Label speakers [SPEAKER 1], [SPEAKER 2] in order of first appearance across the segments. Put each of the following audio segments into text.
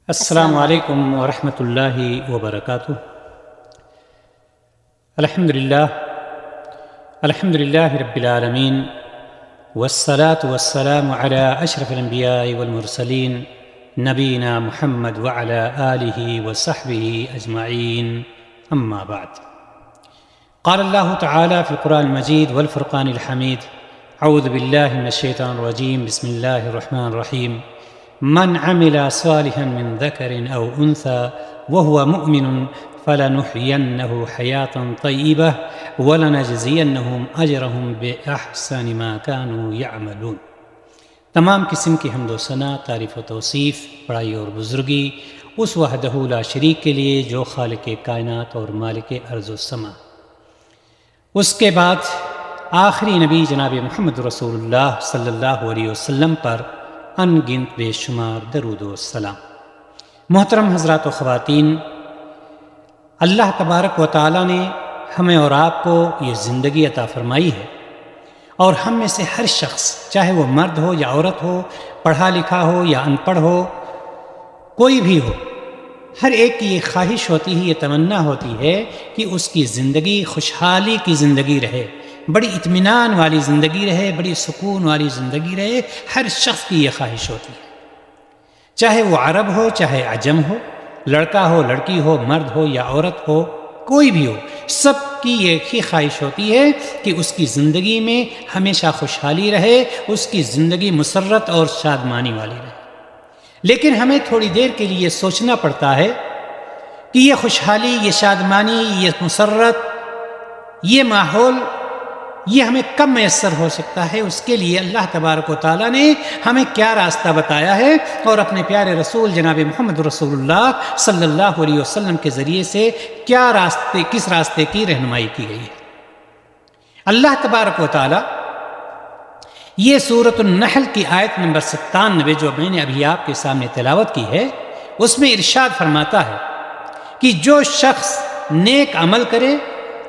[SPEAKER 1] السلام علیکم ورحمۃ اللہ وبرکاتہ۔ الحمد للہ رب العالمین، والصلاة والسلام علی اشرف الانبیاء والمرسلین، نبینا محمد وعلی آلہ وصحبہ اجمعین، اما بعد۔ قال اللہ تعالی فی القرآن المجید والفرقان الحمید، اعوذ باللہ من الشیطان الرجیم، بسم اللہ الرحمن الرحیم۔ من عمل صالحا من ذکر او انثى وهو مؤمن فلنحيينه حياة طيبة ولنجزينهم اجرهم باحسن ما كانوا يعملون۔ تمام قسم کی حمد و ثنا، تعریف و توصیف، بڑائی اور بزرگی اس وحدہ لا شریک کے لیے جو خالق کائنات اور مالک ارض و سما۔ اس کے بعد آخری نبی جناب محمد رسول اللہ صلی اللہ علیہ وسلم پر ان گنت بے شمار درود و سلام۔ محترم حضرات و خواتین، اللہ تبارک و تعالیٰ نے ہمیں اور آپ کو یہ زندگی عطا فرمائی ہے، اور ہم میں سے ہر شخص، چاہے وہ مرد ہو یا عورت ہو، پڑھا لکھا ہو یا ان پڑھ ہو، کوئی بھی ہو، ہر ایک کی یہ خواہش ہوتی ہے، یہ تمنا ہوتی ہے کہ اس کی زندگی خوشحالی کی زندگی رہے، بڑی اطمینان والی زندگی رہے، بڑی سکون والی زندگی رہے۔ ہر شخص کی یہ خواہش ہوتی ہے، چاہے وہ عرب ہو چاہے عجم ہو، لڑکا ہو لڑکی ہو، مرد ہو یا عورت ہو، کوئی بھی ہو، سب کی ایک ہی خواہش ہوتی ہے کہ اس کی زندگی میں ہمیشہ خوشحالی رہے، اس کی زندگی مسرت اور شادمانی والی رہے۔ لیکن ہمیں تھوڑی دیر کے لیے سوچنا پڑتا ہے کہ یہ خوشحالی، یہ شادمانی، یہ مسرت، یہ ماحول، یہ ہمیں کب میسر ہو سکتا ہے؟ اس کے لیے اللہ تبارک و تعالیٰ نے ہمیں کیا راستہ بتایا ہے، اور اپنے پیارے رسول جناب محمد رسول اللہ صلی اللہ علیہ وسلم کے ذریعے سے کس راستے کی رہنمائی کی گئی ہے۔ اللہ تبارک و تعالیٰ یہ سورۃ النحل کی آیت نمبر 97 جو میں نے ابھی آپ کے سامنے تلاوت کی ہے، اس میں ارشاد فرماتا ہے کہ جو شخص نیک عمل کرے،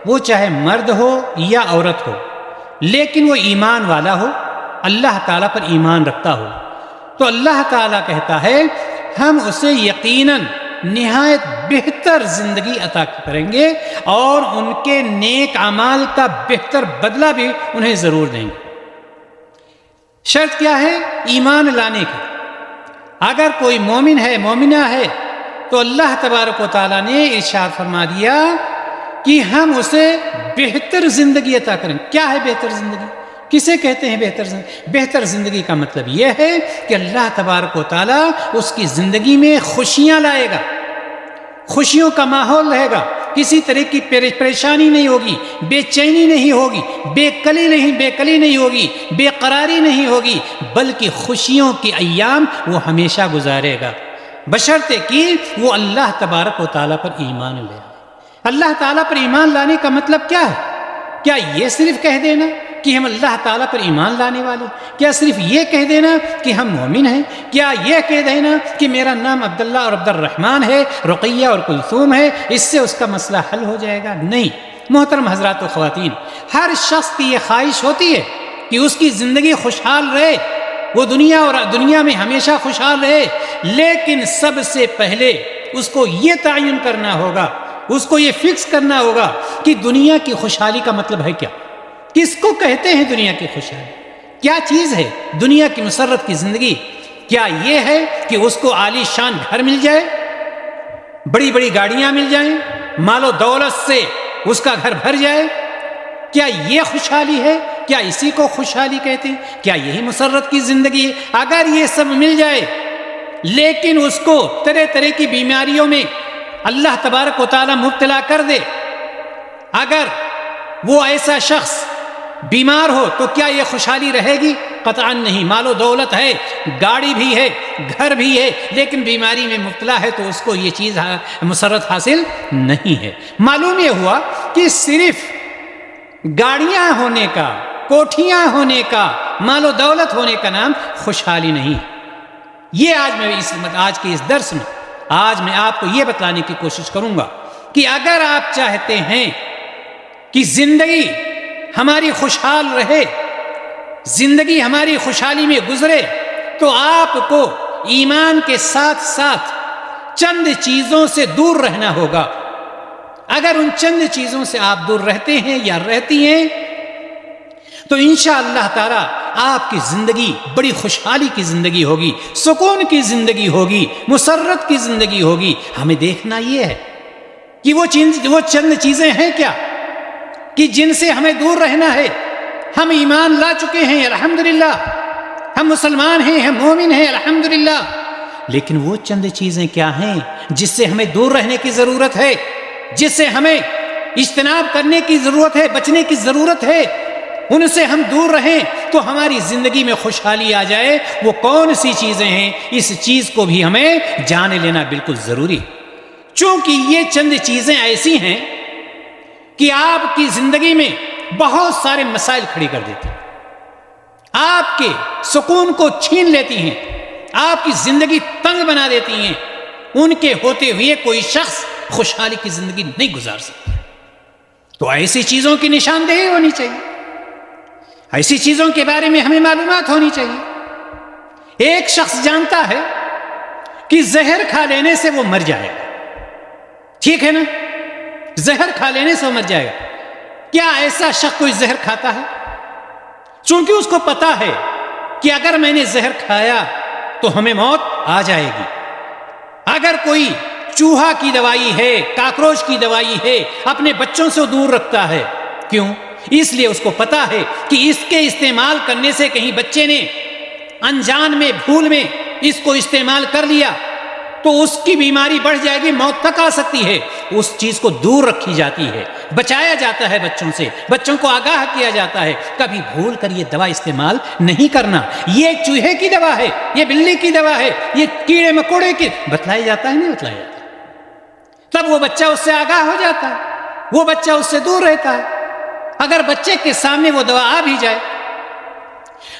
[SPEAKER 1] وہ چاہے مرد ہو یا عورت ہو، لیکن وہ ایمان والا ہو، اللہ تعالیٰ پر ایمان رکھتا ہو، تو اللہ تعالیٰ کہتا ہے ہم اسے یقیناً نہایت بہتر زندگی عطا کریں گے، اور ان کے نیک اعمال کا بہتر بدلہ بھی انہیں ضرور دیں گے۔ شرط کیا ہے؟ ایمان لانے کی۔ اگر کوئی مومن ہے، مومنہ ہے، تو اللہ تبارک و تعالیٰ نے ارشاد فرما دیا کہ ہم اسے بہتر زندگی عطا کریں۔ کیا ہے بہتر زندگی؟ کسے کہتے ہیں بہتر زندگی؟ بہتر زندگی کا مطلب یہ ہے کہ اللہ تبارک و تعالیٰ اس کی زندگی میں خوشیاں لائے گا، خوشیوں کا ماحول رہے گا، کسی طرح کی پریشانی نہیں ہوگی، بے چینی نہیں ہوگی، بے کلی نہیں ہوگی، بے قراری نہیں ہوگی، بلکہ خوشیوں کے ایام وہ ہمیشہ گزارے گا، بشرطے کہ وہ اللہ تبارک و تعالیٰ پر ایمان لے۔ اللہ تعالیٰ پر ایمان لانے کا مطلب کیا ہے؟ کیا یہ صرف کہہ دینا کہ ہم اللہ تعالیٰ پر ایمان لانے والے؟ کیا صرف یہ کہہ دینا کہ ہم مومن ہیں؟ کیا یہ کہہ دینا کہ میرا نام عبداللہ اور عبد الرحمن ہے، رقیہ اور کلثوم ہے، اس سے اس کا مسئلہ حل ہو جائے گا؟ نہیں۔ محترم حضرات و خواتین، ہر شخص کی یہ خواہش ہوتی ہے کہ اس کی زندگی خوشحال رہے، وہ دنیا میں ہمیشہ خوشحال رہے، لیکن سب سے پہلے اس کو یہ تعین کرنا ہوگا، اس کو یہ فکس کرنا ہوگا کہ دنیا کی خوشحالی کا مطلب ہے کیا؟ کس کو کہتے ہیں دنیا کی خوشحالی؟ کیا چیز ہے دنیا کی مسرت کی زندگی؟ کیا یہ ہے کہ اس کو عالی شان گھر مل جائے، بڑی بڑی گاڑیاں مل جائیں، مال و دولت سے اس کا گھر بھر جائے؟ کیا یہ خوشحالی ہے؟ کیا اسی کو خوشحالی کہتے ہیں؟ کیا یہی مسرت کی زندگی ہے؟ اگر یہ سب مل جائے لیکن اس کو طرح طرح کی بیماریوں میں اللہ تبارک و تعالیٰ مبتلا کر دے، اگر وہ ایسا شخص بیمار ہو، تو کیا یہ خوشحالی رہے گی؟ قطعاً نہیں۔ مال و دولت ہے، گاڑی بھی ہے، گھر بھی ہے، لیکن بیماری میں مبتلا ہے تو اس کو یہ چیز مسرت حاصل نہیں ہے۔ معلوم یہ ہوا کہ صرف گاڑیاں ہونے کا، کوٹھیاں ہونے کا، مال و دولت ہونے کا نام خوشحالی نہیں۔ یہ آج کے اس درس میں آج میں آپ کو یہ بتلانے کی کوشش کروں گا کہ اگر آپ چاہتے ہیں کہ زندگی ہماری خوشحال رہے، زندگی ہماری خوشحالی میں گزرے، تو آپ کو ایمان کے ساتھ ساتھ چند چیزوں سے دور رہنا ہوگا. اگر ان چند چیزوں سے آپ دور رہتے ہیں یا رہتی ہیں تو انشاءاللہ تعالی آپ کی زندگی بڑی خوشحالی کی زندگی ہوگی، سکون کی زندگی ہوگی، مسرت کی زندگی ہوگی. ہمیں دیکھنا یہ ہے کہ وہ چند چیزیں ہیں کیا کہ جن سے ہمیں دور رہنا ہے. ہم ایمان لا چکے ہیں الحمدللہ، ہم مسلمان ہیں، ہم مومن ہیں الحمدللہ، لیکن وہ چند چیزیں کیا ہیں جس سے ہمیں دور رہنے کی ضرورت ہے، جس سے ہمیں اجتناب کرنے کی ضرورت ہے، بچنے کی ضرورت ہے. ان سے ہم دور رہیں تو ہماری زندگی میں خوشحالی آ جائے. وہ کون سی چیزیں ہیں، اس چیز کو بھی ہمیں جان لینا بالکل ضروری. چونکہ یہ چند چیزیں ایسی ہیں کہ آپ کی زندگی میں بہت سارے مسائل کھڑی کر دیتی ہیں، آپ کے سکون کو چھین لیتی ہیں، آپ کی زندگی تنگ بنا دیتی ہیں. ان کے ہوتے ہوئے کوئی شخص خوشحالی کی زندگی نہیں گزار سکتا. تو ایسی چیزوں کی نشاندہی ہونی چاہیے، ایسی چیزوں کے بارے میں ہمیں معلومات ہونی چاہیے. ایک شخص جانتا ہے کہ زہر کھا لینے سے وہ مر جائے گا، ٹھیک ہے نا، زہر کھا لینے سے وہ مر جائے گا. کیا ایسا شخص کوئی زہر کھاتا ہے؟ چونکہ اس کو پتا ہے کہ اگر میں نے زہر کھایا تو ہمیں موت آ جائے گی. اگر کوئی چوہا کی دوائی ہے، کاکروچ کی دوائی ہے، اپنے بچوں سے دور رکھتا ہے. کیوں؟ اس لیے اس کو پتا ہے کہ اس کے استعمال کرنے سے کہیں بچے نے انجان میں، بھول میں اس کو استعمال کر لیا تو اس کی بیماری بڑھ جائے گی، موت تک آ سکتی ہے. اس چیز کو دور رکھی جاتی ہے، بچایا جاتا ہے بچوں سے، بچوں کو آگاہ کیا جاتا ہے کبھی بھول کر یہ دوا استعمال نہیں کرنا. یہ چوہے کی دوا ہے، یہ بلی کی دوا ہے، یہ کیڑے مکوڑے کی، بتلایا جاتا ہے نہیں بتلایا جاتا. تب وہ بچہ اس سے آگاہ ہو جاتا ہے، وہ بچہ اس سے دور رہتا ہے. اگر بچے کے سامنے وہ دوا آ بھی جائے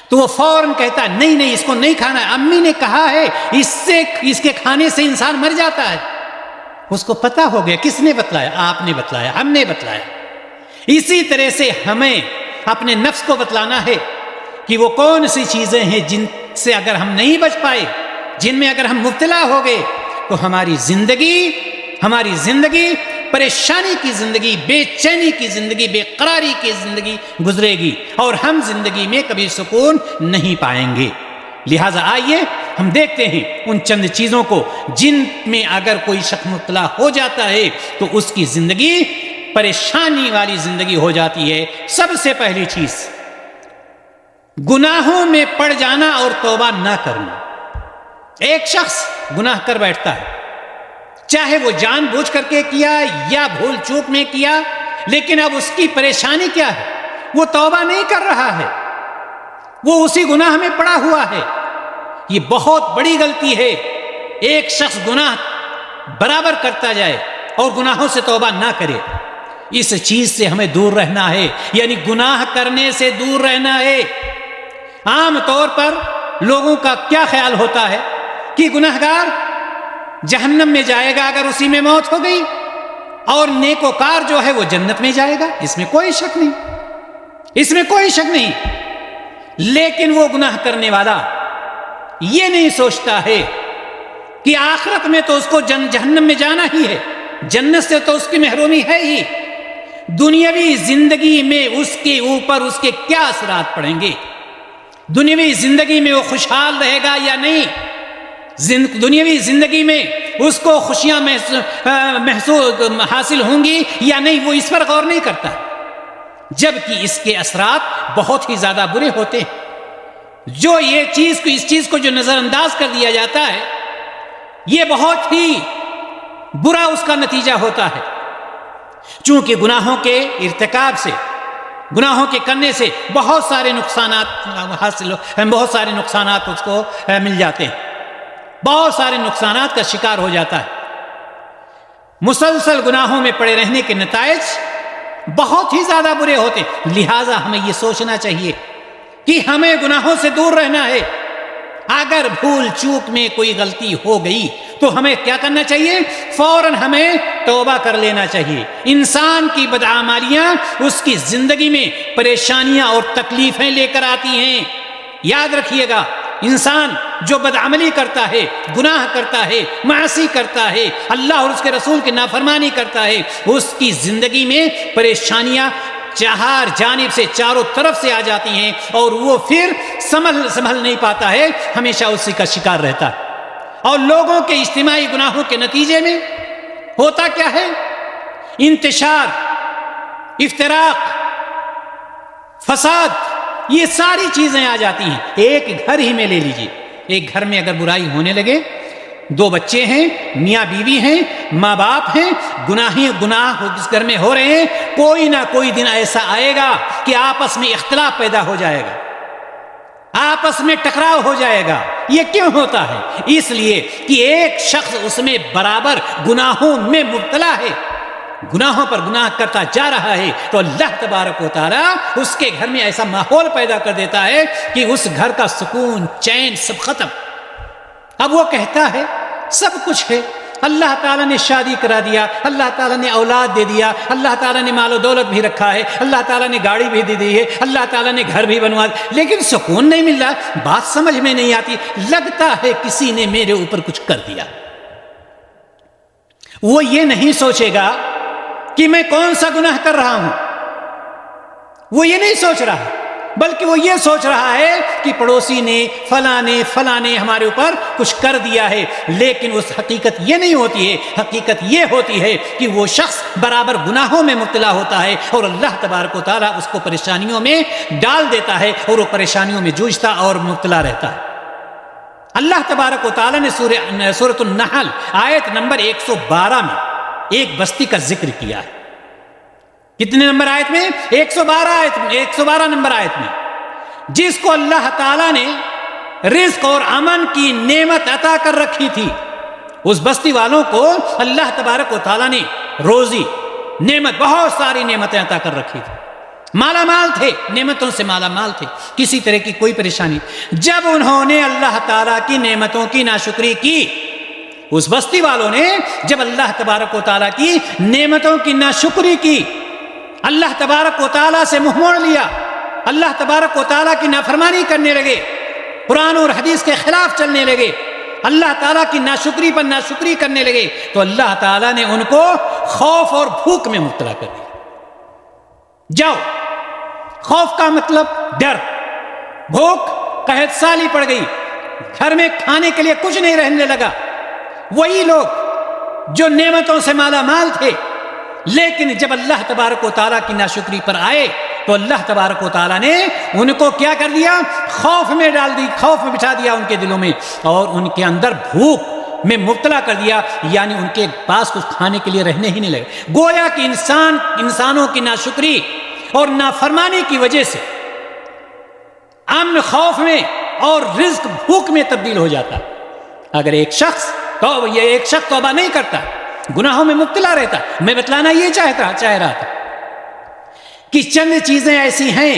[SPEAKER 1] تو وہ فوراً کہتا ہے نہیں نہیں اس کو نہیں کھانا ہے، امی نے کہا ہے اس کے کھانے سے انسان مر جاتا ہے. اس کو پتا ہو گیا. کس نے بتلایا؟ آپ نے بتلایا، ہم نے بتلایا. اسی طرح سے ہمیں اپنے نفس کو بتلانا ہے کہ وہ کون سی چیزیں ہیں جن سے اگر ہم نہیں بچ پائے، جن میں اگر ہم مبتلا ہو گئے تو ہماری زندگی پریشانی کی زندگی، بے چینی کی زندگی، بے قراری کی زندگی گزرے گی اور ہم زندگی میں کبھی سکون نہیں پائیں گے. لہٰذا آئیے ہم دیکھتے ہیں ان چند چیزوں کو جن میں اگر کوئی شخص مبتلا ہو جاتا ہے تو اس کی زندگی پریشانی والی زندگی ہو جاتی ہے. سب سے پہلی چیز گناہوں میں پڑ جانا اور توبہ نہ کرنا. ایک شخص گناہ کر بیٹھتا ہے، چاہے وہ جان بوجھ کر کے کیا یا بھول چوک میں کیا، لیکن اب اس کی پریشانی کیا ہے؟ وہ توبہ نہیں کر رہا ہے، وہ اسی گناہ میں پڑا ہوا ہے. یہ بہت بڑی غلطی ہے. ایک شخص گناہ برابر کرتا جائے اور گناہوں سے توبہ نہ کرے. اس چیز سے ہمیں دور رہنا ہے، یعنی گناہ کرنے سے دور رہنا ہے. عام طور پر لوگوں کا کیا خیال ہوتا ہے کہ گناہگار جہنم میں جائے گا اگر اسی میں موت ہو گئی، اور نیکوکار جو ہے وہ جنت میں جائے گا. اس میں کوئی شک نہیں، اس میں کوئی شک نہیں. لیکن وہ گناہ کرنے والا یہ نہیں سوچتا ہے کہ آخرت میں تو اس کو جہنم میں جانا ہی ہے، جنت سے تو اس کی محرومی ہے ہی. دنیاوی زندگی میں اس کے اوپر اس کے کیا اثرات پڑیں گے؟ دنیاوی زندگی میں وہ خوشحال رہے گا یا نہیں؟ دنیاوی زندگی میں اس کو خوشیاں محسوس حاصل ہوں گی یا نہیں، وہ اس پر غور نہیں کرتا، جبکہ اس کے اثرات بہت ہی زیادہ برے ہوتے ہیں. اس چیز کو جو نظر انداز کر دیا جاتا ہے، یہ بہت ہی برا اس کا نتیجہ ہوتا ہے. چونکہ گناہوں کے ارتکاب سے، گناہوں کے کرنے سے بہت سارے نقصانات اس کو مل جاتے ہیں، بہت سارے نقصانات کا شکار ہو جاتا ہے. مسلسل گناہوں میں پڑے رہنے کے نتائج بہت ہی زیادہ برے ہوتے ہیں. لہٰذا ہمیں یہ سوچنا چاہیے کہ ہمیں گناہوں سے دور رہنا ہے. اگر بھول چوک میں کوئی غلطی ہو گئی تو ہمیں کیا کرنا چاہیے؟ فوراً ہمیں توبہ کر لینا چاہیے. انسان کی بدعمالیاں اس کی زندگی میں پریشانیاں اور تکلیفیں لے کر آتی ہیں. یاد رکھیے گا انسان جو بدعملی کرتا ہے، گناہ کرتا ہے، معاصی کرتا ہے، اللہ اور اس کے رسول کی نافرمانی کرتا ہے، اس کی زندگی میں پریشانیاں چار جانب سے، چاروں طرف سے آ جاتی ہیں اور وہ پھر سنبھل نہیں پاتا ہے، ہمیشہ اسی کا شکار رہتا ہے۔ اور لوگوں کے اجتماعی گناہوں کے نتیجے میں ہوتا کیا ہے؟ انتشار، افتراق، فساد، یہ ساری چیزیں آ جاتی ہیں۔ ایک گھر ہی میں لے لیجئے، ایک گھر میں اگر برائی ہونے لگے، دو بچے ہیں، میاں بیوی ہیں، ماں باپ ہیں، گناہ اس گھر میں ہو رہے ہیں، کوئی نہ کوئی دن ایسا آئے گا کہ آپس میں اختلاف پیدا ہو جائے گا، آپس میں ٹکراؤ ہو جائے گا۔ یہ کیوں ہوتا ہے؟ اس لیے کہ ایک شخص اس میں برابر گناہوں میں مبتلا ہے، گناہوں پر گناہ کرتا جا رہا ہے، تو اللہ تبارک و تعالی اس کے گھر میں ایسا ماحول پیدا کر دیتا ہے کہ اس گھر کا سکون، چین سب ختم۔ اب وہ کہتا ہے سب کچھ ہے، اللہ تعالیٰ نے شادی کرا دیا، اللہ تعالیٰ نے اولاد دے دیا، اللہ تعالیٰ نے مال و دولت بھی رکھا ہے، اللہ تعالیٰ نے گاڑی بھی دے دی ہے، اللہ تعالیٰ نے گھر بھی بنوا دیا، لیکن سکون نہیں مل رہا، بات سمجھ میں نہیں آتی، لگتا ہے کسی نے میرے اوپر کچھ کر دیا۔ وہ یہ نہیں سوچے گا کہ میں کون سا گناہ کر رہا ہوں، وہ یہ نہیں سوچ رہا، بلکہ وہ یہ سوچ رہا ہے کہ پڑوسی نے، فلاں نے ہمارے اوپر کچھ کر دیا ہے، لیکن اس حقیقت یہ نہیں ہوتی ہے۔ حقیقت یہ ہوتی ہے کہ وہ شخص برابر گناہوں میں مبتلا ہوتا ہے اور اللہ تبارک و تعالیٰ اس کو پریشانیوں میں ڈال دیتا ہے اور وہ پریشانیوں میں جوجھتا اور مبتلا رہتا ہے۔ اللہ تبارک و تعالیٰ نے سورۃ النحل آیت نمبر 112 میں ایک بستی کا ذکر کیا ہے۔ کتنے نمبر آیت میں؟ 112 نمبر آیت میں، جس کو اللہ تعالیٰ نے رزق اور امن کی نعمت عطا کر رکھی تھی، اس بستی والوں کو اللہ تبارک و تعالیٰ نے روزی، نعمت، بہت ساری نعمتیں عطا کر رکھی تھی، مالا مال تھے، نعمتوں سے مالا مال تھے، کسی طرح کی کوئی پریشانی۔ جب انہوں نے اللہ تعالیٰ کی نعمتوں کی ناشکری کی، اس بستی والوں نے جب اللہ تبارک و تعالیٰ کی نعمتوں کی ناشکری کی، اللہ تبارک و تعالیٰ سے منہ موڑ لیا، اللہ تبارک و تعالیٰ کی نافرمانی کرنے لگے، قرآن اور حدیث کے خلاف چلنے لگے، اللہ تعالیٰ کی ناشکری پر ناشکری کرنے لگے، تو اللہ تعالیٰ نے ان کو خوف اور بھوک میں مبتلا کر دیا۔ جاؤ، خوف کا مطلب ڈر، بھوک قحط سالی پڑ گئی، گھر میں کھانے کے لیے کچھ نہیں رہنے لگا۔ وہی لوگ جو نعمتوں سے مالا مال تھے، لیکن جب اللہ تبارک و تعالیٰ کی ناشکری پر آئے تو اللہ تبارک و تعالیٰ نے ان کو کیا کر دیا؟ خوف میں ڈال دی، خوف میں بٹھا دیا ان کے دلوں میں، اور ان کے اندر بھوک میں مبتلا کر دیا، یعنی ان کے پاس کچھ کھانے کے لیے رہنے ہی نہیں لگے۔ گویا کہ انسانوں کی ناشکری اور نافرمانی کی وجہ سے امن خوف میں اور رزق بھوک میں تبدیل ہو جاتا۔ اگر ایک شخص توبہ نہیں کرتا، گناہوں میں مبتلا رہتا، میں بتلانا یہ چاہ رہا تھا کہ چند چیزیں ایسی ہیں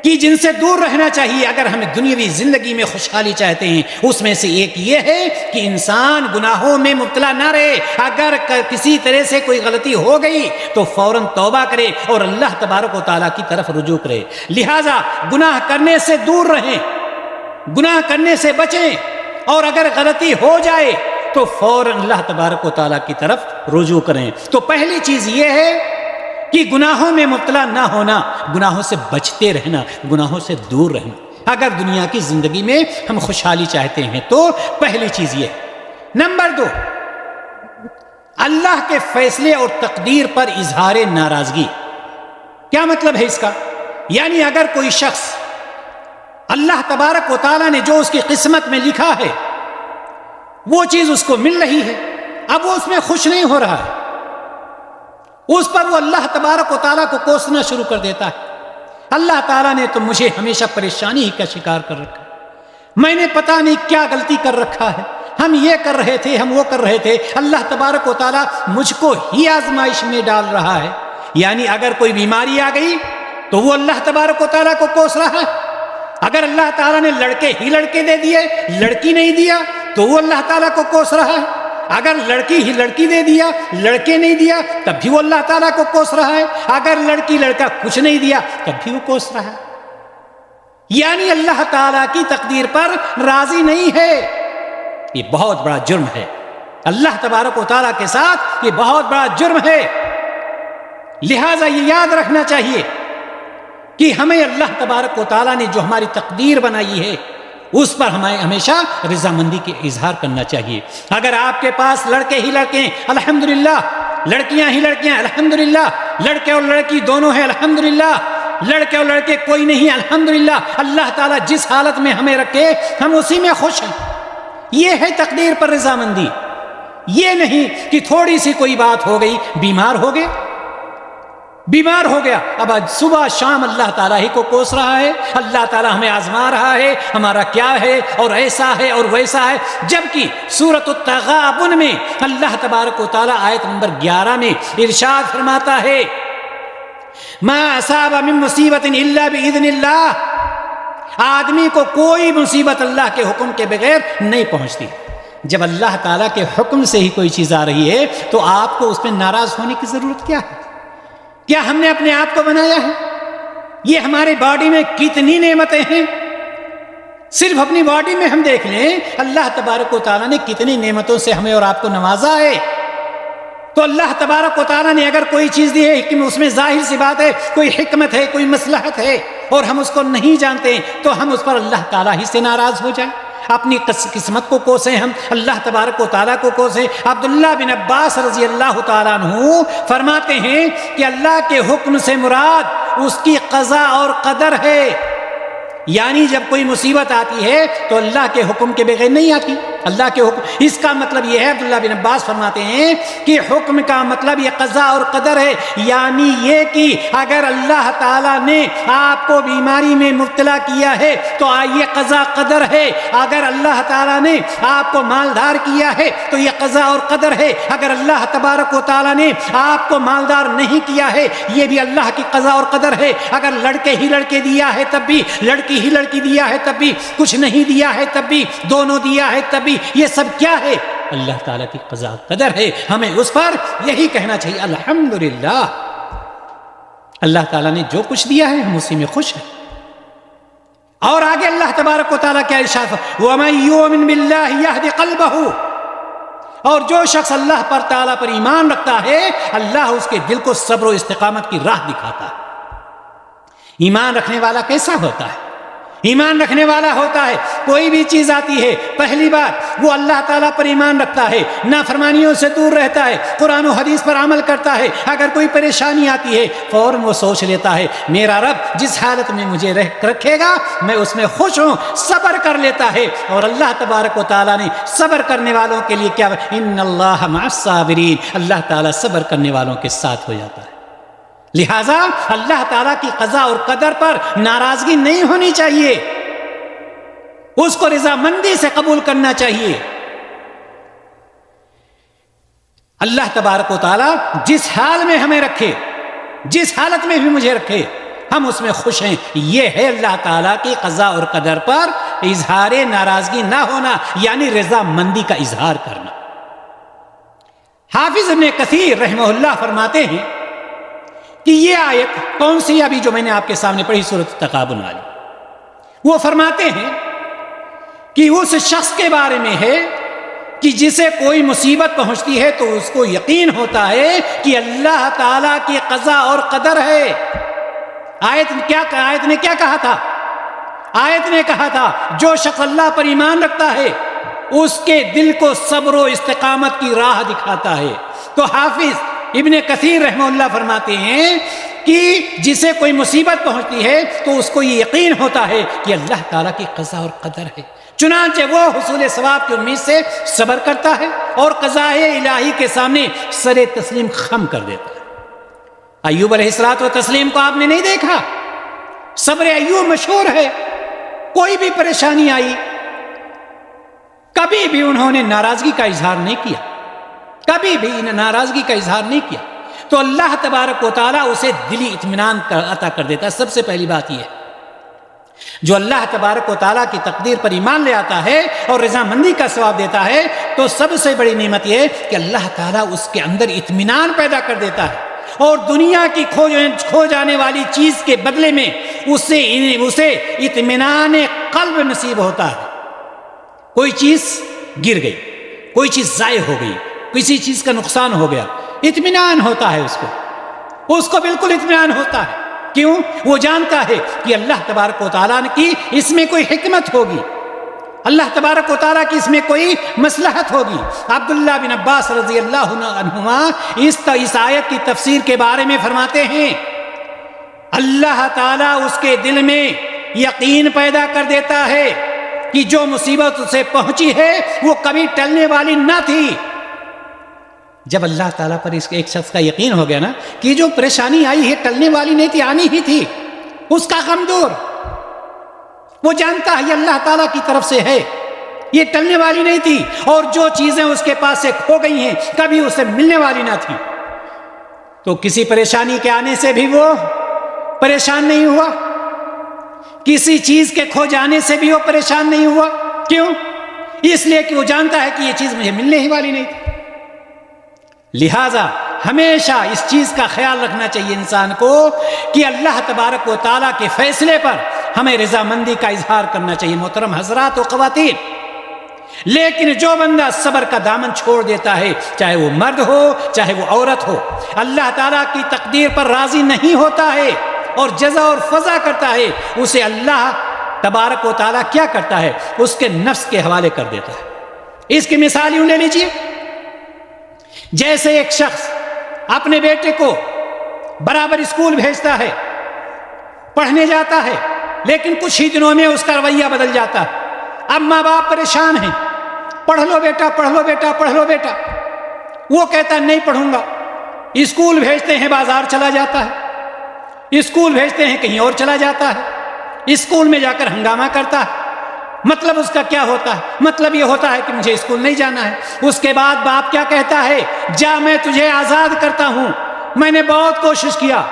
[SPEAKER 1] کہ جن سے دور رہنا چاہیے اگر ہمیں دنیاوی زندگی میں خوشحالی چاہتے ہیں۔ اس میں سے ایک یہ ہے کہ انسان گناہوں میں مبتلا نہ رہے، اگر کسی طرح سے کوئی غلطی ہو گئی تو فوراً توبہ کرے اور اللہ تبارک و تعالیٰ کی طرف رجوع کرے۔ لہٰذا گناہ کرنے سے دور رہیں، گناہ کرنے سے بچیں، اور اگر غلطی ہو جائے تو فوراً اللہ تبارک و تعالیٰ کی طرف رجوع کریں۔ تو پہلی چیز یہ ہے کہ گناہوں میں مبتلا نہ ہونا، گناہوں سے بچتے رہنا، گناہوں سے دور رہنا۔ اگر دنیا کی زندگی میں ہم خوشحالی چاہتے ہیں تو پہلی چیز یہ۔ نمبر 2، اللہ کے فیصلے اور تقدیر پر اظہار ناراضگی۔ کیا مطلب ہے اس کا؟ یعنی اگر کوئی شخص اللہ تبارک و تعالیٰ نے جو اس کی قسمت میں لکھا ہے وہ چیز اس کو مل رہی ہے، اب وہ اس میں خوش نہیں ہو رہا ہے، اس پر وہ اللہ تبارک و تعالیٰ کو کوسنا شروع کر دیتا ہے۔ اللہ تعالیٰ نے تو مجھے ہمیشہ پریشانی ہی کا شکار کر رکھا، میں نے پتہ نہیں کیا غلطی کر رکھا ہے، ہم یہ کر رہے تھے، ہم وہ کر رہے تھے، اللہ تبارک و تعالیٰ مجھ کو ہی آزمائش میں ڈال رہا ہے۔ یعنی اگر کوئی بیماری آ گئی تو وہ اللہ تبارک و تعالیٰ کو کوس رہا ہے، اگر اللہ تعالیٰ نے لڑکے دے دیے، لڑکی نہیں دیا تو وہ اللہ تعالیٰ کو کوس رہا ہے، اگر لڑکی دے دیا، لڑکے نہیں دیا تب بھی وہ اللہ تعالیٰ کو کوس رہا ہے، اگر لڑکا کچھ نہیں دیا تب بھی وہ کوس رہا ہے۔ یعنی اللہ تعالیٰ کی تقدیر پر راضی نہیں ہے. یہ بہت بڑا جرم ہے. اللہ تبارک و تعالیٰ کے ساتھ یہ بہت بڑا جرم ہے. لہذا یہ یاد رکھنا چاہیے کہ ہمیں اللہ تبارک و تعالیٰ نے جو ہماری تقدیر بنائی ہے اس پر ہمیں ہمیشہ رضامندی کے اظہار کرنا چاہیے. اگر آپ کے پاس لڑکے ہی لڑکے ہیں الحمدللہ، لڑکیاں ہی لڑکیاں الحمدللہ، لڑکے اور لڑکی دونوں ہیں الحمدللہ، لڑکے اور لڑکے کوئی نہیں الحمدللہ، اللہ تعالیٰ جس حالت میں ہمیں رکھے ہم اسی میں خوش ہیں. یہ ہے تقدیر پر رضامندی. یہ نہیں کہ تھوڑی سی کوئی بات ہو گئی، بیمار ہو گیا، اب صبح شام اللہ تعالیٰ ہی کو کوس رہا ہے، اللہ تعالیٰ ہمیں آزما رہا ہے، ہمارا کیا ہے اور ایسا ہے اور ویسا ہے. جبکہ سورۃ التغابن میں اللہ تبارک و تعالیٰ آیت نمبر 11 میں ارشاد فرماتا ہے ما اصاب من مصیبت الا باذن اللہ. آدمی کو کوئی مصیبت اللہ کے حکم کے بغیر نہیں پہنچتی. جب اللہ تعالیٰ کے حکم سے ہی کوئی چیز آ رہی ہے تو آپ کو اس میں ناراض ہونے کی ضرورت کیا ہے؟ کیا ہم نے اپنے آپ کو بنایا ہے؟ یہ ہماری باڈی میں کتنی نعمتیں ہیں. صرف اپنی باڈی میں ہم دیکھ لیں اللہ تبارک و تعالیٰ نے کتنی نعمتوں سے ہمیں اور آپ کو نوازا ہے. تو اللہ تبارک و تعالیٰ نے اگر کوئی چیز دی ہے کہ اس میں ظاہر سی بات ہے کوئی حکمت ہے، کوئی مصلحت ہے اور ہم اس کو نہیں جانتے تو ہم اس پر اللہ تعالیٰ ہی سے ناراض ہو جائیں، اپنی قسمت کو کوسیں، ہم اللہ تبارک و تعالیٰ کو کوسیں. عبداللہ بن عباس رضی اللہ تعالیٰ عنہ فرماتے ہیں کہ اللہ کے حکم سے مراد اس کی قضا اور قدر ہے. یعنی جب کوئی مصیبت آتی ہے تو اللہ کے حکم کے بغیر نہیں آتی. اللہ کے حکم، اس کا مطلب یہ ہے، عبداللہ بن عباس فرماتے ہیں کہ حکم کا مطلب یہ قضا اور قدر ہے. یعنی یہ کہ اگر اللہ تعالیٰ نے آپ کو بیماری میں مبتلا کیا ہے تو یہ قضا قدر ہے. اگر اللہ تعالیٰ نے آپ کو مالدار کیا ہے تو یہ قضا اور قدر ہے. اگر اللہ تبارک و تعالیٰ نے آپ کو مالدار نہیں کیا ہے یہ بھی اللہ کی قضا اور قدر ہے. اگر لڑکے ہی لڑکے دیا ہے تب بھی، لڑکی ہی لڑکی دیا ہے تب بھی، کچھ نہیں دیا ہے تب بھی، دونوں دیا ہے تب بھی، یہ سب کیا ہے؟ اللہ تعالیٰ کی قضا قدر ہے. ہمیں اس پر یہی کہنا چاہیے الحمدللہ. اللہ تعالیٰ نے جو کچھ دیا ہے ہم اسی میں خوش ہیں. اور آگے اللہ تبارک و تعالیٰ کیا ارشاد وَمَن يُؤْمِن بِاللَّهِ يَهْدِ قَلْبَهُ. اور جو شخص اللہ پر تعالیٰ پر ایمان رکھتا ہے اللہ اس کے دل کو صبر و استقامت کی راہ دکھاتا ہے. ایمان رکھنے والا کیسا ہوتا ہے؟ ایمان رکھنے والا ہوتا ہے کوئی بھی چیز آتی ہے پہلی بات وہ اللہ تعالیٰ پر ایمان رکھتا ہے، نافرمانیوں سے دور رہتا ہے، قرآن و حدیث پر عمل کرتا ہے. اگر کوئی پریشانی آتی ہے فوراً وہ سوچ لیتا ہے میرا رب جس حالت میں مجھے رکھے گا میں اس میں خوش ہوں، صبر کر لیتا ہے. اور اللہ تبارک و تعالیٰ نے صبر کرنے والوں کے لیے کیا ان اللہ مع الصابرین، اللہ تعالیٰ صبر کرنے والوں کے ساتھ ہو جاتا ہے. لہذا اللہ تعالیٰ کی قضا اور قدر پر ناراضگی نہیں ہونی چاہیے، اس کو رضامندی سے قبول کرنا چاہیے. اللہ تبارک و تعالیٰ جس حال میں ہمیں رکھے، جس حالت میں بھی مجھے رکھے ہم اس میں خوش ہیں. یہ ہے اللہ تعالیٰ کی قضا اور قدر پر اظہار ناراضگی نہ ہونا، یعنی رضامندی کا اظہار کرنا. حافظ ابن کثیر رحمہ اللہ فرماتے ہیں کہ یہ آیت کون سی ابھی جو میں نے آپ کے سامنے پڑھی سورۃ التغابن والی، وہ فرماتے ہیں کہ اس شخص کے بارے میں ہے کہ جسے کوئی مصیبت پہنچتی ہے تو اس کو یقین ہوتا ہے کہ اللہ تعالیٰ کی قضا اور قدر ہے. آیت نے کیا کہا تھا؟ آیت نے کہا تھا جو شخص اللہ پر ایمان رکھتا ہے اس کے دل کو صبر و استقامت کی راہ دکھاتا ہے. تو حافظ ابن کثیر رحمہ اللہ فرماتے ہیں کہ جسے کوئی مصیبت پہنچتی ہے تو اس کو یہ یقین ہوتا ہے کہ اللہ تعالیٰ کی قضا اور قدر ہے، چنانچہ وہ حصول ثواب کی امید سے صبر کرتا ہے اور قضاء الہی کے سامنے سر تسلیم خم کر دیتا ہے. ایوب علیہ الصلوۃ والتسلیم کو آپ نے نہیں دیکھا؟ صبر ایوب مشہور ہے. کوئی بھی پریشانی آئی کبھی بھی انہوں نے ناراضگی کا اظہار نہیں کیا، کبھی بھی ناراضگی کا اظہار نہیں کیا. تو اللہ تبارک و تعالیٰ اسے دلی اطمینان عطا کر دیتا ہے. سب سے پہلی بات یہ ہے جو اللہ تبارک و تعالیٰ کی تقدیر پر ایمان لے آتا ہے اور رضامندی کا ثواب دیتا ہے تو سب سے بڑی نعمت یہ ہے کہ اللہ تعالیٰ اس کے اندر اطمینان پیدا کر دیتا ہے. اور دنیا کی کھو جانے والی چیز کے بدلے میں اسے اطمینان قلب نصیب ہوتا ہے۔ کوئی چیز گر گئی، کوئی چیز ضائع ہو گئی، کسی چیز کا نقصان ہو گیا، اطمینان ہوتا ہے اس کو بالکل اطمینان ہوتا ہے۔ کیوں؟ وہ جانتا ہے کہ اللہ تبارک و تعالیٰ کی اس میں کوئی حکمت ہوگی، اللہ تبارک و تعالیٰ کی اس میں کوئی مصلحت ہوگی۔ عبداللہ بن عباس رضی اللہ عنہما اس آیت کی تفسیر کے بارے میں فرماتے ہیں، اللہ تعالیٰ اس کے دل میں یقین پیدا کر دیتا ہے کہ جو مصیبت اسے پہنچی ہے وہ کبھی ٹلنے والی نہ تھی۔ جب اللہ تعالیٰ پر اس ایک شخص کا یقین ہو گیا نا کہ جو پریشانی آئی ہے ٹلنے والی نہیں تھی، آنی ہی تھی، اس کا غم دور، وہ جانتا ہے یہ اللہ تعالیٰ کی طرف سے ہے، یہ ٹلنے والی نہیں تھی، اور جو چیزیں اس کے پاس سے کھو گئی ہیں کبھی اسے ملنے والی نہ تھی، تو کسی پریشانی کے آنے سے بھی وہ پریشان نہیں ہوا، کسی چیز کے کھو جانے سے بھی وہ پریشان نہیں ہوا۔ کیوں؟ اس لیے کہ وہ جانتا ہے کہ یہ چیز مجھے ملنے ہی والی نہیں تھی۔ لہٰذا ہمیشہ اس چیز کا خیال رکھنا چاہیے انسان کو کہ اللہ تبارک و تعالیٰ کے فیصلے پر ہمیں رضامندی کا اظہار کرنا چاہیے۔ محترم حضرات و خواتین، لیکن جو بندہ صبر کا دامن چھوڑ دیتا ہے، چاہے وہ مرد ہو چاہے وہ عورت ہو، اللہ تعالیٰ کی تقدیر پر راضی نہیں ہوتا ہے اور جزا اور فضا کرتا ہے، اسے اللہ تبارک و تعالیٰ کیا کرتا ہے؟ اس کے نفس کے حوالے کر دیتا ہے۔ اس کی مثال یوں لے لیجیے، جیسے ایک شخص اپنے بیٹے کو برابر اسکول بھیجتا ہے، پڑھنے جاتا ہے، لیکن کچھ ہی دنوں میں اس کا رویہ بدل جاتا ہے۔ اب ماں باپ پریشان ہیں، پڑھ لو بیٹا، پڑھ لو بیٹا، پڑھ لو بیٹا، وہ کہتا ہے نہیں پڑھوں گا۔ اسکول بھیجتے ہیں، بازار چلا جاتا ہے، اسکول بھیجتے ہیں کہیں اور چلا جاتا ہے، اسکول میں جا کر ہنگامہ کرتا ہے۔ مطلب اس کا کیا ہوتا ہے؟ مطلب یہ ہوتا ہے کہ مجھے اسکول نہیں جانا ہے۔ اس کے بعد باپ کیا کہتا ہے؟ جا، میں تجھے آزاد کرتا ہوں، میں نے بہت کوشش کیا،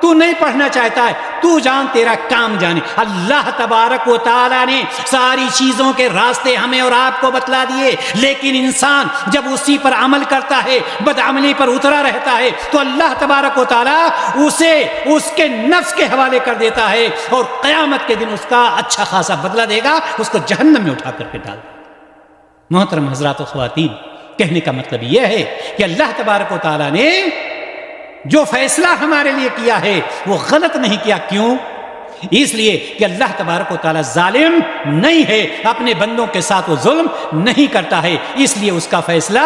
[SPEAKER 1] تو نہیں پڑھنا چاہتا ہے، تو جان تیرا کام جانے۔ اللہ تبارک و تعالیٰ نے ساری چیزوں کے راستے ہمیں اور آپ کو بتلا دیے، لیکن انسان جب اسی پر عمل کرتا ہے، بدعملی پر اترا رہتا ہے، تو اللہ تبارک و تعالیٰ اسے اس کے نفس کے حوالے کر دیتا ہے، اور قیامت کے دن اس کا اچھا خاصا بدلہ دے گا، اس کو جہنم میں اٹھا کر کے ڈال دے گا۔ محترم حضرات و خواتین، کہنے کا مطلب یہ ہے کہ اللہ تبارک و تعالیٰ نے جو فیصلہ ہمارے لیے کیا ہے وہ غلط نہیں کیا۔ کیوں؟ اس لیے کہ اللہ تبارک و تعالیٰ ظالم نہیں ہے، اپنے بندوں کے ساتھ وہ ظلم نہیں کرتا ہے، اس لیے اس کا فیصلہ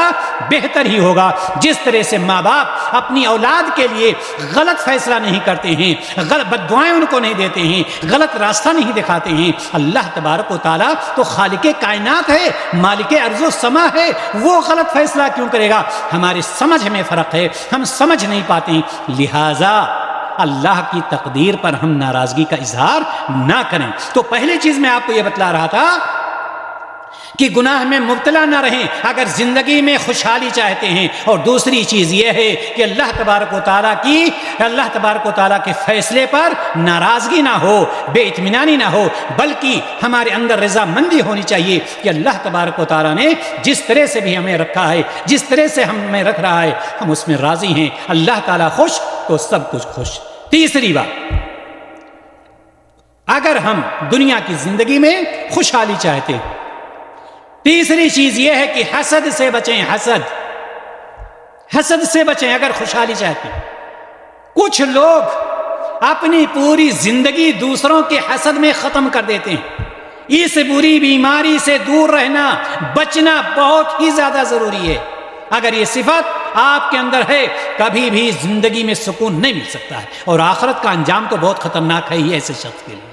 [SPEAKER 1] بہتر ہی ہوگا۔ جس طرح سے ماں باپ اپنی اولاد کے لیے غلط فیصلہ نہیں کرتے ہیں، غلط بد دعائیں ان کو نہیں دیتے ہیں، غلط راستہ نہیں دکھاتے ہیں، اللہ تبارک و تعالیٰ تو خالق کائنات ہے، مالک ارض و سما ہے، وہ غلط فیصلہ کیوں کرے گا؟ ہماری سمجھ میں فرق ہے، ہم سمجھ نہیں پاتے، لہٰذا اللہ کی تقدیر پر ہم ناراضگی کا اظہار نہ کریں۔ تو پہلی چیز میں آپ کو یہ بتلا رہا تھا کہ گناہ میں مبتلا نہ رہیں اگر زندگی میں خوشحالی چاہتے ہیں، اور دوسری چیز یہ ہے کہ اللہ تبارک و تعالیٰ کے فیصلے پر ناراضگی نہ ہو، بے اطمینانی نہ ہو، بلکہ ہمارے اندر رضامندی ہونی چاہیے کہ اللہ تبارک و تعالیٰ نے جس طرح سے بھی ہمیں رکھا ہے، جس طرح سے ہمیں رکھ رہا ہے، ہم اس میں راضی ہیں۔ اللہ تعالیٰ خوش تو سب کچھ خوش۔ تیسری بات، اگر ہم دنیا کی زندگی میں خوشحالی چاہتے ہیں، تیسری چیز یہ ہے کہ حسد سے بچیں۔ حسد سے بچیں اگر خوشحالی چاہتے ہیں۔ کچھ لوگ اپنی پوری زندگی دوسروں کے حسد میں ختم کر دیتے ہیں۔ اس بری بیماری سے دور رہنا، بچنا بہت ہی زیادہ ضروری ہے۔ اگر یہ صفت آپ کے اندر ہے، کبھی بھی زندگی میں سکون نہیں مل سکتا ہے، اور آخرت کا انجام تو بہت خطرناک ہے یہ ایسے شخص کے لیے،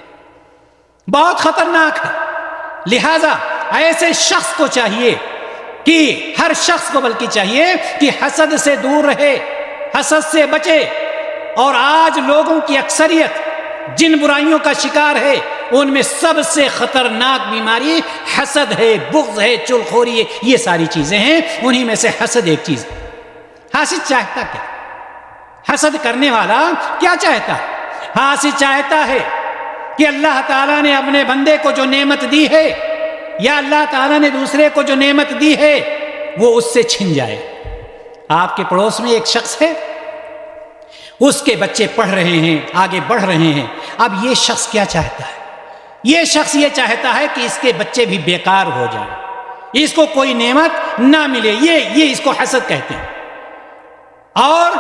[SPEAKER 1] بہت خطرناک ہے۔ لہذا ایسے شخص کو چاہیے کہ ہر شخص کو بلکہ چاہیے کہ حسد سے دور رہے، حسد سے بچے۔ اور آج لوگوں کی اکثریت جن برائیوں کا شکار ہے، ان میں سب سے خطرناک بیماری حسد ہے، بغض ہے، چغلخوری ہے، یہ ساری چیزیں ہیں، انہی میں سے حسد ایک چیز ہے۔ حاسد چاہتا کیا؟ حسد کرنے والا کیا چاہتا ہے؟ حاسد چاہتا ہے کہ اللہ تعالیٰ نے اپنے بندے کو جو نعمت دی ہے، یا اللہ تعالیٰ نے دوسرے کو جو نعمت دی ہے، وہ اس سے چھن جائے۔ آپ کے پڑوس میں ایک شخص ہے،
[SPEAKER 2] اس کے بچے پڑھ رہے ہیں، آگے بڑھ رہے ہیں. اب یہ شخص کیا چاہتا ہے؟ یہ شخص یہ چاہتا ہے کہ اس کے بچے بھی بیکار ہو جائیں، اس کو کوئی نعمت نہ ملے. یہ اس کو حسد کہتے ہیں. اور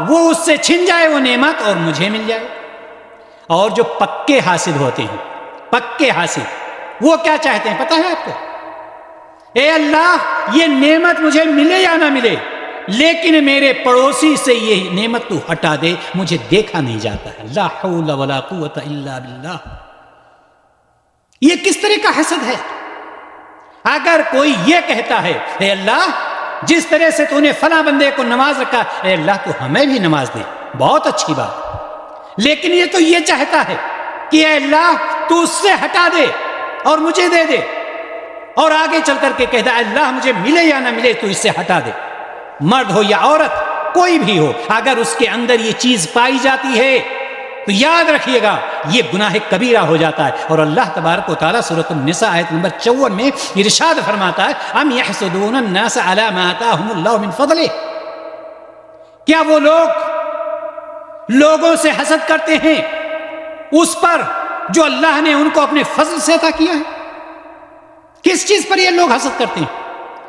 [SPEAKER 2] وہ اس سے چھن جائے وہ نعمت اور مجھے مل جائے. اور جو پکے حاسد ہوتے ہیں، پکے حاسد، وہ کیا چاہتے ہیں پتہ ہے آپ کو؟ اے اللہ یہ نعمت مجھے ملے یا نہ ملے، لیکن میرے پڑوسی سے یہ نعمت تو ہٹا دے، مجھے دیکھا نہیں جاتا ہے. لا حول ولا قوت الا باللہ. یہ کس طرح کا حسد ہے؟ اگر کوئی یہ کہتا ہے اے اللہ جس طرح سے تو نے فلاں بندے کو نماز رکھا، اے اللہ تو ہمیں بھی نماز دے، بہت اچھی بات. لیکن یہ تو یہ چاہتا ہے کہ اے اللہ تو اس سے ہٹا دے اور مجھے دے دے، اور آگے چل کر کے کہتا ہے اللہ مجھے ملے یا نہ ملے تو اس سے ہٹا دے. مرد ہو یا عورت کوئی بھی ہو، اگر اس کے اندر یہ چیز پائی جاتی ہے تو یاد رکھیے گا یہ گناہ کبیرہ ہو جاتا ہے. اور اللہ تبارک و تعالیٰ سورۃ النساء آیت نمبر 54 میں ارشاد فرماتا ہے ام یحسدون الناس علی ما آتاہم اللہ من فضلہ. کیا وہ لوگ لوگوں سے حسد کرتے ہیں اس پر جو اللہ نے ان کو اپنے فضل سے عطا کیا ہے؟ کس چیز پر یہ لوگ حسد کرتے ہیں؟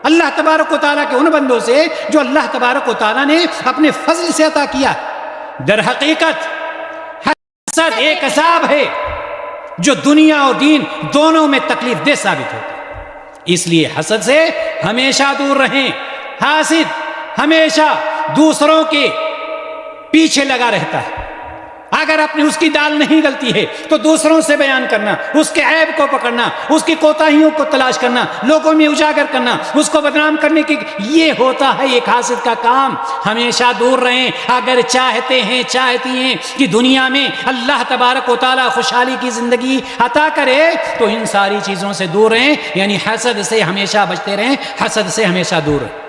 [SPEAKER 2] اللہ تبارک و تعالیٰ کے ان بندوں سے جو اللہ تبارک و تعالیٰ نے اپنے فضل سے عطا کیا. در حقیقت حسد ایک عذاب ہے جو دنیا اور دین دونوں میں تکلیف دہ ثابت ہوتا ہے. اس لیے حسد سے ہمیشہ دور رہیں. حاسد ہمیشہ دوسروں کے پیچھے لگا رہتا ہے. اگر اپنی اس کی دال نہیں گلتی ہے تو دوسروں سے بیان کرنا، اس کے عیب کو پکڑنا، اس کی کوتاہیوں کو تلاش کرنا، لوگوں میں اجاگر کرنا، اس کو بدنام کرنے کی، یہ ہوتا ہے ایک حاسد کا کام. ہمیشہ دور رہیں. اگر چاہتے ہیں چاہتی ہیں کہ دنیا میں اللہ تبارک و تعالیٰ خوشحالی کی زندگی عطا کرے تو ان ساری چیزوں سے دور رہیں. یعنی حسد سے ہمیشہ بچتے رہیں، حسد سے ہمیشہ دور رہیں.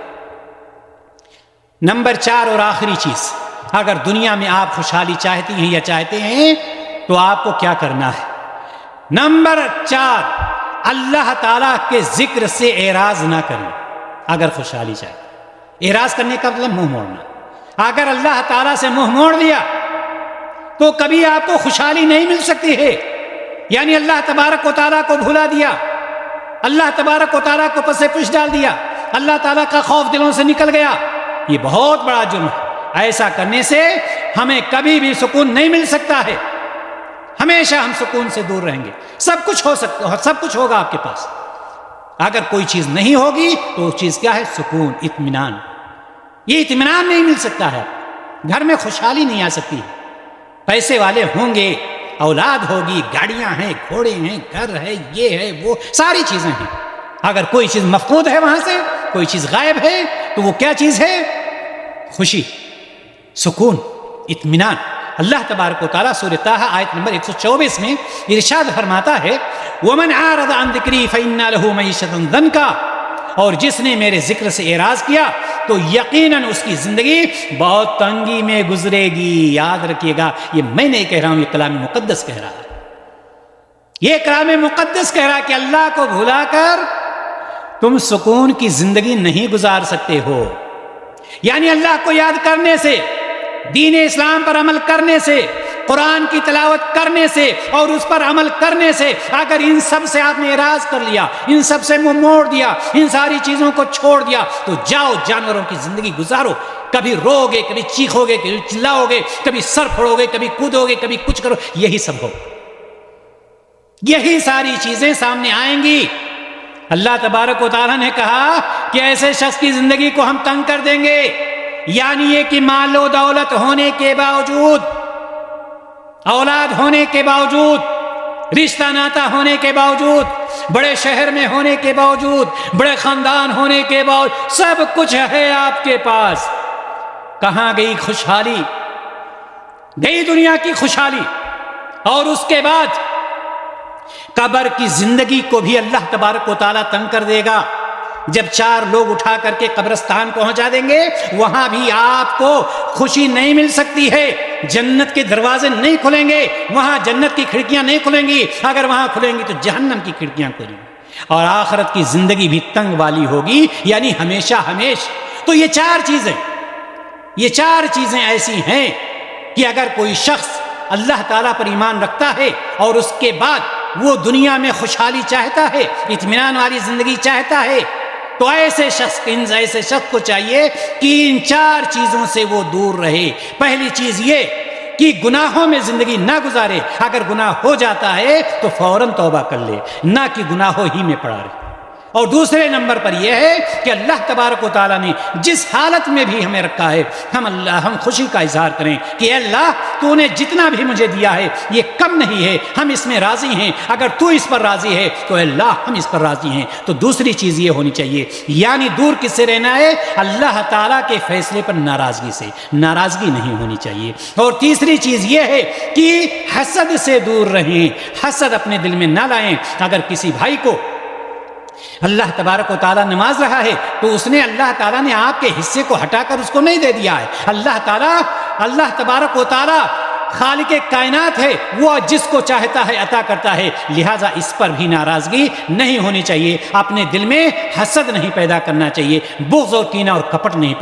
[SPEAKER 2] نمبر 4 اور آخری چیز، اگر دنیا میں آپ خوشحالی چاہتی ہیں یا چاہتے ہیں تو آپ کو کیا کرنا ہے؟ نمبر 4، اللہ تعالیٰ کے ذکر سے اعراض نہ کریں. اگر خوشحالی چاہتے، اعراض کرنے کا مطلب منہ موڑنا. اگر اللہ تعالیٰ سے منہ موڑ لیا تو کبھی آپ کو خوشحالی نہیں مل سکتی ہے. یعنی اللہ تبارک و تعالیٰ کو بھولا دیا، اللہ تبارک و تعالیٰ کو پس پش ڈال دیا، اللہ تعالیٰ کا خوف دلوں سے نکل گیا. یہ بہت بڑا جرم ہے. ایسا کرنے سے ہمیں کبھی بھی سکون نہیں مل سکتا ہے. ہمیشہ ہم سکون سے دور رہیں گے. سب کچھ ہو سکتا، سب کچھ ہوگا آپ کے پاس. اگر کوئی چیز نہیں ہوگی تو وہ چیز کیا ہے؟ سکون، اطمینان. یہ اطمینان نہیں مل سکتا ہے. گھر میں خوشحالی نہیں آ سکتی. پیسے والے ہوں گے، اولاد ہوگی، گاڑیاں ہیں، گھوڑے ہیں، گھر ہے، یہ ہے، وہ ساری چیزیں ہیں. اگر کوئی چیز مفقود ہے، وہاں سے کوئی چیز غائب ہے تو وہ کیا چیز ہے؟ خوشی، سکون، اطمینان. اللہ تبارک و تعالیٰ سورۃ طٰہٰ آیت نمبر 124 میں ارشاد فرماتا ہے وَمَنْ عَارَضَ عَنْ ذِكْرِي فَإِنَّ لَهُ مَعِيشَةً ضَنْكًا. اور جس نے میرے ذکر سے اعراض کیا تو یقیناً اس کی زندگی بہت تنگی میں گزرے گی. یاد رکھیے گا یہ میں نہیں کہہ رہا ہوں، یہ کلام مقدس کہہ رہا ہے. یہ کلام مقدس کہہ رہا ہے کہ اللہ کو بھلا کر تم سکون کی زندگی نہیں گزار سکتے ہو. یعنی اللہ کو یاد کرنے سے، دین اسلام پر عمل کرنے سے، قرآن کی تلاوت کرنے سے اور اس پر عمل کرنے سے، اگر ان سب سے آپ نے اعراض کر لیا، ان سب سے منہ موڑ دیا، ان ساری چیزوں کو چھوڑ دیا تو جاؤ جانوروں کی زندگی گزارو. کبھی رو گے، کبھی چیخو گے، کبھی چلاؤ گے، کبھی سر پھوڑو گے، کبھی کودو گے، کبھی کچھ کرو. یہی سب ہو، یہی ساری چیزیں سامنے آئیں گی. اللہ تبارک و تعالیٰ نے کہا کہ ایسے شخص کی زندگی کو ہم تنگ کر دیں گے. یعنی یہ کہ مال و دولت ہونے کے باوجود، اولاد ہونے کے باوجود، رشتہ ناتا ہونے کے باوجود، بڑے شہر میں ہونے کے باوجود، بڑے خاندان ہونے کے باوجود، سب کچھ ہے آپ کے پاس. کہاں گئی خوشحالی؟ گئی دنیا کی خوشحالی. اور اس کے بعد قبر کی زندگی کو بھی اللہ تبارک و تعالیٰ تنگ کر دے گا. جب 4 لوگ اٹھا کر کے قبرستان پہنچا دیں گے، وہاں بھی آپ کو خوشی نہیں مل سکتی ہے. جنت کے دروازے نہیں کھلیں گے، وہاں جنت کی کھڑکیاں نہیں کھلیں گی. اگر وہاں کھلیں گی تو جہنم کی کھڑکیاں کھلیں گی. اور آخرت کی زندگی بھی تنگ والی ہوگی، یعنی ہمیشہ ہمیش. تو یہ 4 چیزیں ایسی ہیں کہ اگر کوئی شخص اللہ تعالیٰ پر ایمان رکھتا ہے اور اس کے بعد وہ دنیا میں خوشحالی چاہتا ہے، اطمینان والی زندگی چاہتا ہے، تو ایسے شخص کو چاہیے کہ ان 4 چیزوں سے وہ دور رہے۔ پہلی چیز یہ کہ گناہوں میں زندگی نہ گزارے، اگر گناہ ہو جاتا ہے تو فوراً توبہ کر لے، نہ کہ گناہوں ہی میں پڑا رہے۔ اور دوسرے نمبر پر یہ ہے کہ اللہ تبارک و تعالیٰ نے جس حالت میں بھی ہمیں رکھا ہے ہم خوشی کا اظہار کریں کہ اے اللہ تو نے جتنا بھی مجھے دیا ہے یہ کم نہیں ہے، ہم اس میں راضی ہیں، اگر تو اس پر راضی ہے تو اے اللہ ہم اس پر راضی ہیں۔ تو دوسری چیز یہ ہونی چاہیے، یعنی دور کس سے رہنا ہے؟ اللہ تعالیٰ کے فیصلے پر ناراضگی سے، ناراضگی نہیں ہونی چاہیے۔ اور تیسری چیز یہ ہے کہ حسد سے دور رہیں، حسد اپنے دل میں نہ لائیں۔ اگر کسی بھائی کو اللہ تبارک و تعالیٰ نواز رہا ہے تو اس نے اللہ تعالیٰ نے آپ کے حصے کو ہٹا کر اس کو نہیں دے دیا ہے۔ اللہ تبارک و تعالیٰ خالق کائنات ہے، وہ جس کو چاہتا ہے عطا کرتا ہے، لہٰذا اس پر بھی ناراضگی نہیں ہونی چاہیے۔ اپنے دل میں حسد نہیں پیدا کرنا چاہیے، بغض اور کینہ اور کپٹ نہیں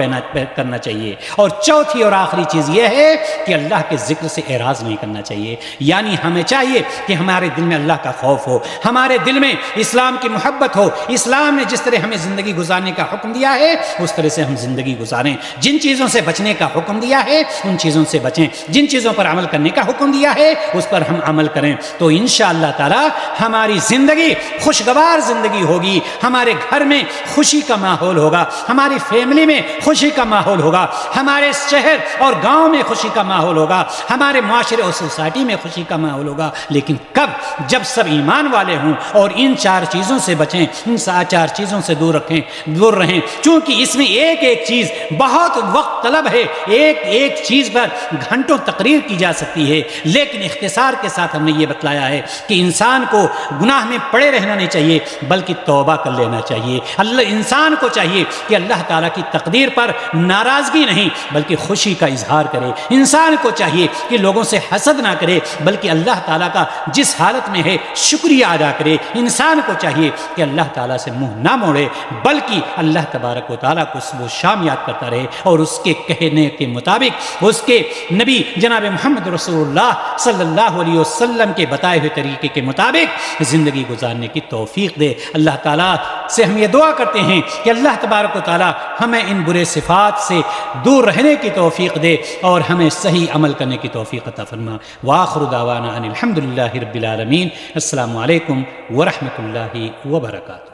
[SPEAKER 2] کرنا چاہیے۔ اور چوتھی اور آخری چیز یہ ہے کہ اللہ کے ذکر سے اعراض نہیں کرنا چاہیے، یعنی ہمیں چاہیے کہ ہمارے دل میں اللہ کا خوف ہو، ہمارے دل میں اسلام کی محبت ہو، اسلام نے جس طرح ہمیں زندگی گزارنے کا حکم دیا ہے اس طرح سے ہم زندگی گزاریں، جن چیزوں سے بچنے کا حکم دیا ہے ان چیزوں سے بچیں، جن چیزوں پر عمل کرنے کا حکم دیا ہے اس پر ہم عمل کریں، تو انشاءاللہ تعالی ہماری زندگی خوشگوار زندگی ہوگی، ہمارے گھر میں خوشی کا ماحول ہوگا، ہماری فیملی میں خوشی کا ماحول ہوگا، ہمارے شہر اور گاؤں میں خوشی کا ماحول ہوگا، ہمارے معاشرے اور سوسائٹی میں خوشی کا ماحول ہوگا۔ لیکن کب؟ جب سب ایمان والے ہوں اور ان 4 چیزوں سے بچیں، ان 4 چیزوں سے دور رہیں، چونکہ اس میں ایک ایک چیز بہت وقت طلب ہے، ایک چیز پر گھنٹوں تقریر کی جا سکتی ہے، لیکن اختصار کے ساتھ ہم نے یہ بتلایا ہے کہ انسان کو گناہ میں پڑے رہنا نہیں چاہیے بلکہ توبہ کر لینا چاہیے۔ انسان کو چاہیے کہ اللہ تعالیٰ کی تقدیر پر ناراضگی نہیں بلکہ خوشی کا اظہار کرے، انسان کو چاہیے کہ لوگوں سے حسد نہ کرے بلکہ اللہ تعالیٰ کا جس حالت میں ہے شکریہ ادا کرے، انسان کو چاہیے کہ اللہ تعالیٰ سے منہ نہ موڑے بلکہ اللہ تبارک و تعالیٰ کو صبح و شام یاد کرتا رہے اور اس کے کہنے کے مطابق، اس کے نبی جناب محمد رسول اللہ صلی اللہ علیہ وسلم کے بتائے ہوئے طریقے کے مطابق زندگی گزارنے کی توفیق دے۔ اللہ تعالیٰ سے ہم یہ دعا کرتے ہیں کہ اللہ تبارک و تعالیٰ ہمیں ان برے صفات سے دور رہنے کی توفیق دے اور ہمیں صحیح عمل کرنے کی توفیق عطا فرما۔ وآخر دعوانا ان الحمد للہ رب العالمین۔ السلام علیکم ورحمۃ اللہ وبرکاتہ۔